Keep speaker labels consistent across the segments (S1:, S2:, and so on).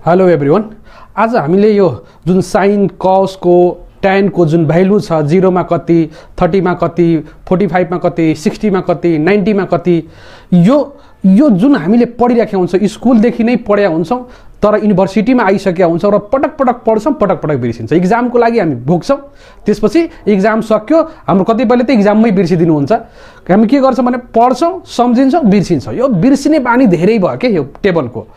S1: Hello everyone, आज हामीले यो जुन साइन कस को tan को जुन भ्यालु छ 0 मा कति, 30 मा कति, 45 मा कति, 60 मा कति, 90 मा कति, यो जुन हामीले पढिराखेका हुन्छौं, स्कुल देखि नै पढ्या हुन्छौं, तर युनिभर्सिटीमा आइसकेका हुन्छौं र पटक पटक पढ्छौं, पटक पटक बिर्सिन्छ। एक्जामको लागि हामी भोग्छौं, त्यसपछि एक्जाम सक्यो, हाम्रो कतिपयले त एक्जाममै बिर्सिदिनु हुन्छ। हामी के गर्छौं भने पढ्छौं, सम्झिन्छौं, बिर्सिन्छौं। यो बिर्सिने बानी धेरै भयो के यो टेबलको।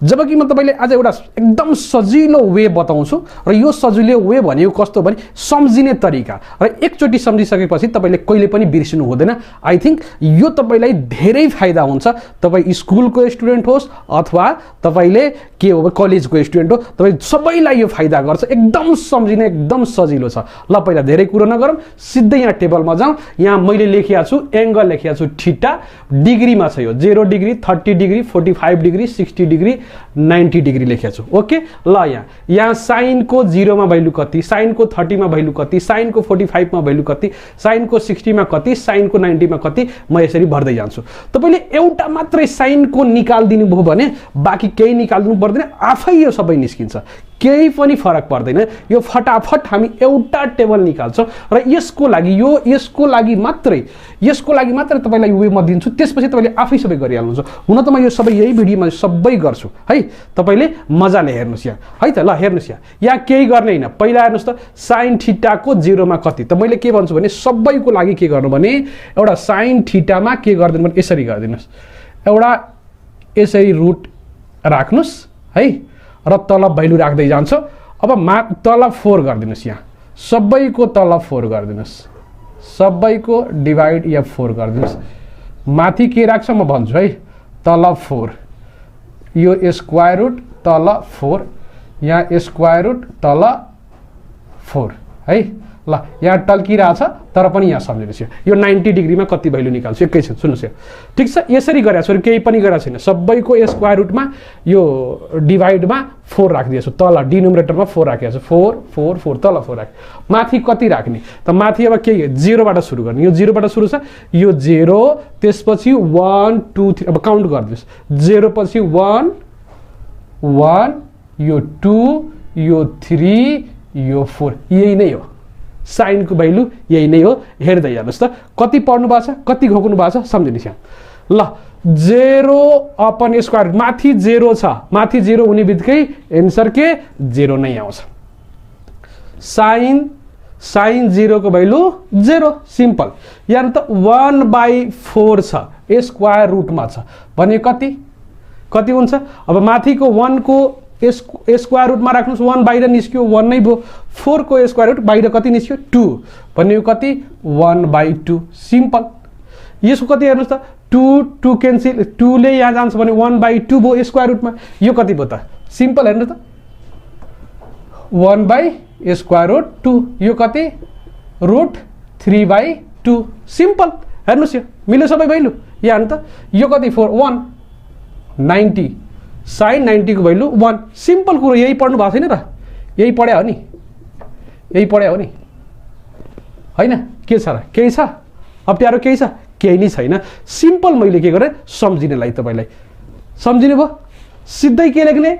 S1: जबकि म तपाईले आज एउटा एकदम सजिलो वे बताउँछु र यो सजिलो वे भनेको कस्तो भने सम्झिने तरिका, र एकचोटी सम्झिसकेपछि तपाईले कहिले पनि बिर्सिनु हुँदैन। आई थिंक यो तपाईलाई धेरै फाइदा हुन्छ। तपाई स्कुलको स्टुडेन्ट होस् अथवा तपाईले के हो कलेजको स्टुडेन्ट हो, तपाई सबैलाई यो फाइदा गर्छ। एकदम सम्झिने एकदम सजिलो छ। ल पहिला धेरै कुरा नगरौँ, सिधै यहाँ टेबलमा जाउँ। यहाँ मैले लेखेको छु एंगल लेखेको छु थीटा, डिग्रीमा छ यो 0 degree, 30 degree, 45 degree, 60 degree, 90 degree लेखेको छु। ओके, ल यहाँ साइन को 0 मा भ्यालु कति, साइन को 30 मा भ्यालु कति, साइन को 45 मा भ्यालु कति, साइन को 60 मा कति, साइन को 90 मा कति, म यसरी भर्दै जान्छु। तपाईले एउटा मात्रै साइन को निकाल्दिनु भयो भने बाँकी केही निकाल्दिनु पर्दैन, आफै यो सबै निस्किन्छ। केही पनि फरक पर्दैन। यो फटाफट हामी एउटा टेबल निकाल्छौं र यसको लागि मात्रै तपाईलाई वे म दिन्छु, त्यसपछि तपाईले आफै सबै गरिहाल्नुहुन्छ। हुन त म यो सबै यही भिडियोमा सबै गर्छु है, तपाईले मजाले हेर्नुस् यहाँ है त। ल हेर्नुस् यहाँ केही गर्ने हैन। पहिला हेर्नुस् त sin थीटा को 0 मा कति, त मैले के भन्छु भने सबैको लागि के गर्नु भने एउटा sin थीटा मा के गर्दिनु भने यसरी गर्दिनुस्, एउटा यसरी रुट राख्नुस् है, र तल भ्यालु राख्दै जान्छ। अब तल 4 गर्दिनुस्, यहाँ सबैको तल 4 गर्दिनुस्, सबैको डिवाइड या 4 गर्दिनुस्। माथि के राख्छ म भन्छु है, तल 4, यो स्क्वायर रुट तल 4, यहाँ स्क्वायर रुट तल 4 है। ल यहाँ टल्किरहेछ तर पनि यहाँ सम्झिनुस्, यो 90 डिग्रीमा कति भ्यालु निकाल्छु एकैछिन सुन्नुस्। ठिक छ, यसरी गरेको छु, केही पनि गरेको छैन। सबैको स्क्वायर रुटमा यो डिवाइडमा 4 राखिदिएछु, तल डिनोमिनेटरमा 4 राखेको छु, 4 4 4 तल 4 राखे। माथि कति राख्ने त, माथि अब के 0 बाट सुरु गर्ने, यो 0 बाट सुरु छ, यो 0, त्यसपछि 1 2 3, अब काउन्ट गर्दिनुस्। 0 पछि 1 1, यो 2, यो 3, यो 4, यही नै हो साइन को भ्यालु, यही नै हो। हेर्दै हेर्नुस् त कति पढ्नु भएको छ, कति घोक्नु भएको छ, सम्झिनुस् यहाँ। ल 0 अपन स्क्वायर, माथि 0 छ, माथि 0 हुने बित्तिकै एन्सर के 0 नै आउँछ। साइन 0 को भ्यालु 0, सिम्पल। यहाँ त 1/4 छ, स्क्वायर रुटमा छ भने कति हुन्छ। अब माथिको 1 को स्क्वायर रुटमा राख्नुस्, 1 बाहिर निस्क्यो 1 नै भयो। 4 को स्क्वायर रुट बाहिर कति निस्क्यो 2 भने कति 1/2, सिम्पल। यसको कति हेर्नुस् त 2 क्यान्सल, 2 ले यहाँ जान्छ भने 1/2 भयो स्क्वायर रुटमा। यो कति भयो त, सिम्पल हेर्नु त 1/स्क्वायर रुट 2, यो कति रुट 3/2, सिम्पल। हेर्नुस् यो मिल्यो सबै भ्यालु। यहाँ हेर्नु त यो कति 4 1 90, साइन 90 को भ्यालु 1, सिम्पल कुरो। यही पढ्नु भएको छैन र, यही पढ्या हो नि, यही पढ्या हो नि हैन। के छ र, केही छ अप्ठ्यारो, केही छ, केही नै छैन। सिम्पल मैले के गरेँ सम्झिनेलाई, तपाईलाई सम्झिनु भयो। सिधै के लेख्ने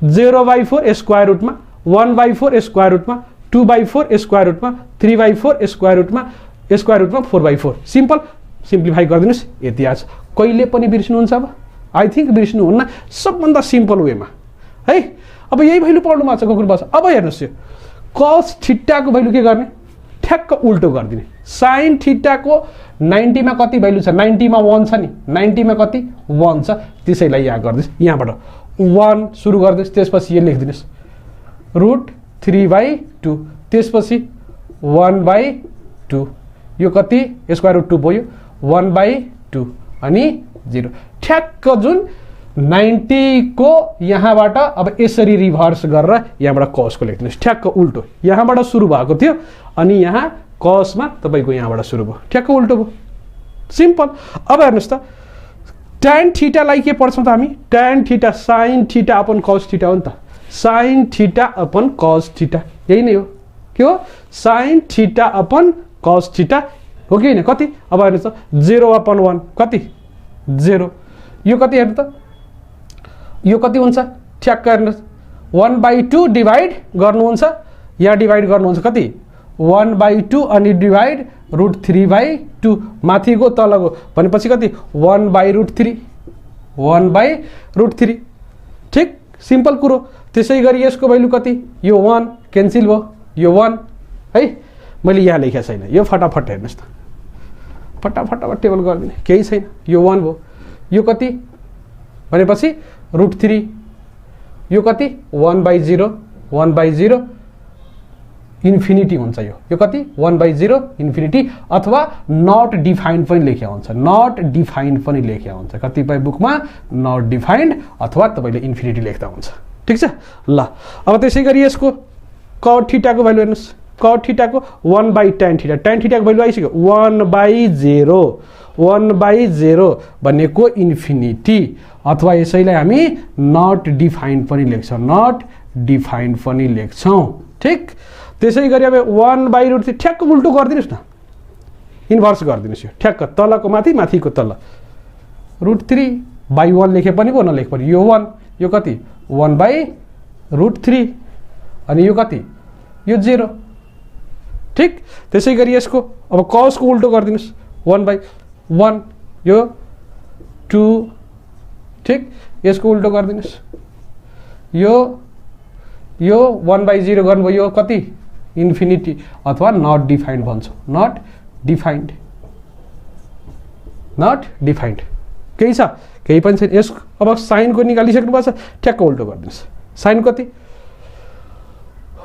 S1: 0/4 स्क्वायर रुटमा, 1/4 स्क्वायर रुटमा, 2/4 स्क्वायर रुटमा, 3/4 स्क्वायर रुटमा, 4/4, सिम्पल। सिम्प्लिफाई गरिदिनुस्, यति आज। कहिले पनि बिर्सिनुहुन्छ अब, आई थिंक बिर्सिनु हुन्न, सबभन्दा सिम्पल वेमा है। अब यही भ्यालु पढ्नु भएको छ, गोकुल बस। अब हेर्नुस् यो cos थीटा को भ्यालु के गर्ने, ठ्याक्क उल्टो गरिदिने। sin थीटा को 90 मा कति भ्यालु छ, 90 मा 1 छ नि, 90 मा कति 1 छ, त्यसैलाई यहाँ गर्दिनुस्। यहाँबाट 1 सुरु गर्दिनुस्, त्यसपछि यो लेखिदिनुस् रुट 3/2, त्यसपछि 1/2, यो कति स्क्वायर रुट 2 भयो, 1/2 अनि 0। ठ्याक्क जुन 90 को यहाँबाट अब यसरी रिभर्स गरेर यहाँबाट cos को लेख्दिनुस्, ठ्याक्क उल्टो। यहाँबाट सुरु भएको थियो अनि यहाँ cos मा तपाईको यहाँबाट सुरु भयो, ठ्याक्क उल्टो भयो, सिम्पल। अब हेर्नुस् त tan थीटा लाई के पढ्छौं त हामी, tan theta sin theta upon cos theta हो नि त, sin theta upon cos theta, यही नै हो। के हो sin theta upon cos theta हो कि हैन, कति। अब हेर्नुस् त 0/1 कति 0, यो कति हेर्नु त, यो कति हुन्छ ठ्याक्क हेर्नुस् 1/2 डिभाइड गर्नुहुन्छ, यहाँ डिभाइड गर्नुहुन्छ कति 1/2 अनि डिभाइड √3/2 माथिको तलको भनेपछि कति 1/√3 1/√3 ठिक सिम्पल कुरो। त्यसै गरी यसको भ्यालु कति यो 1 क्यान्सल भयो यो 1 है मैले यहाँ लेखेको छैन यो फटाफट हेर्नुहोस् त फटाफट टेबल गरिदिने केही छैन यो 1 भयो यो कति भनेपछि √3 यो कति 1/0 1/0 इन्फिनिटी हुन्छ यो कति 1/0 इन्फिनिटी अथवा नट डिफाइन्ड पनि लेख्या हुन्छ नट डिफाइन्ड पनि लेख्या हुन्छ कतिपय बुकमा नट डिफाइन्ड अथवा तपाईले इन्फिनिटी लेख्दा हुन्छ ठीक छ ल। अब त्यसै गरी यसको cot थीटा को भ्यालु हेर्नुस् cot थीटा को 1/tan थीटा tan थीटा को भ्यालु आइसक्यो 1/0 भनेको इन्फिनिटी अथवा यसैलाई हामी नट डिफाइन्ड पनि लेख्छौं नट डिफाइन्ड पनि लेख्छौं ठीक। त्यसै गरी अब 1/√3 ठ्याक्क उल्टो गरिदिनुस् न इन्भर्स गरिदिनुस् यो ठ्याक्क तलको माथि माथिको तल √3/1 लेखे पनि भो नलेखे पनि यो 1 यो कति 1/√3 अनि यो कति यो 0 ठीक। त्यसै गरी यसको अब cos को उल्टो गरिदिनुस् 1/1 यो 2 ठीक यसको उल्टो गरिदिनुस् यो 1/0 गर्नुभयो यो कति इन्फिनिटी अथवा नट डिफाइन्ड भन्छौं नट डिफाइन्ड केही छ केही पनि छैन। यस अब साइन को निकालिसक्नु भएको छ ठ्याक्क उल्टो गरिदिनुस् साइन कति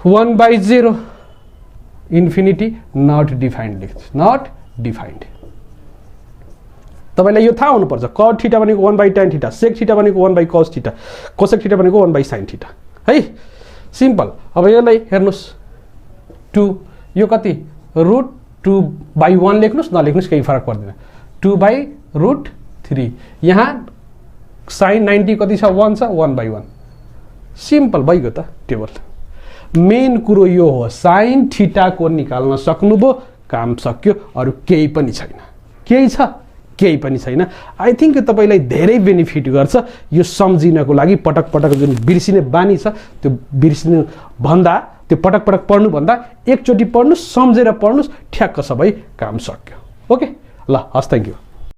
S1: 1/0 इन्फिनिटी नट डिफाइन्ड लेख्छ नट डिफाइन्ड। तपाईलाई यो थाहा हुनुपर्छ cot थीटा भनेको 1/tan थीटा sec थीटा भनेको 1/cos थीटा cosec थीटा भनेको 1/sin थीटा है सिम्पल। अब यसलाई हेर्नुस् 2 यो कति √2/1 लेख्नुस् नलेख्नुस् केही फरक पर्दैन 2/√3 यहाँ sin 90 कति छ 1 छ 1/1 सिम्पल भइगयो त टेबल। मेन कुरो यो हो sin थीटा को निकाल्न सक्नुभयो काम सक्यो अरु केही पनि छैन केही छ केही पनि छैन। आई थिंक तपाईलाई धेरै बेनिफिट गर्छ यो सम्झिनको लागि पटक पटक जुन बिर्सिने बानी छ त्यो बिर्सिनु भन्दा त्यो पटक पटक पढ्नु भन्दा एकचोटी पढ्नुस् सम्झेर पढ्नुस् ठ्याक्क सबै काम सक्यो ओके ल हस् थ्यांक यू।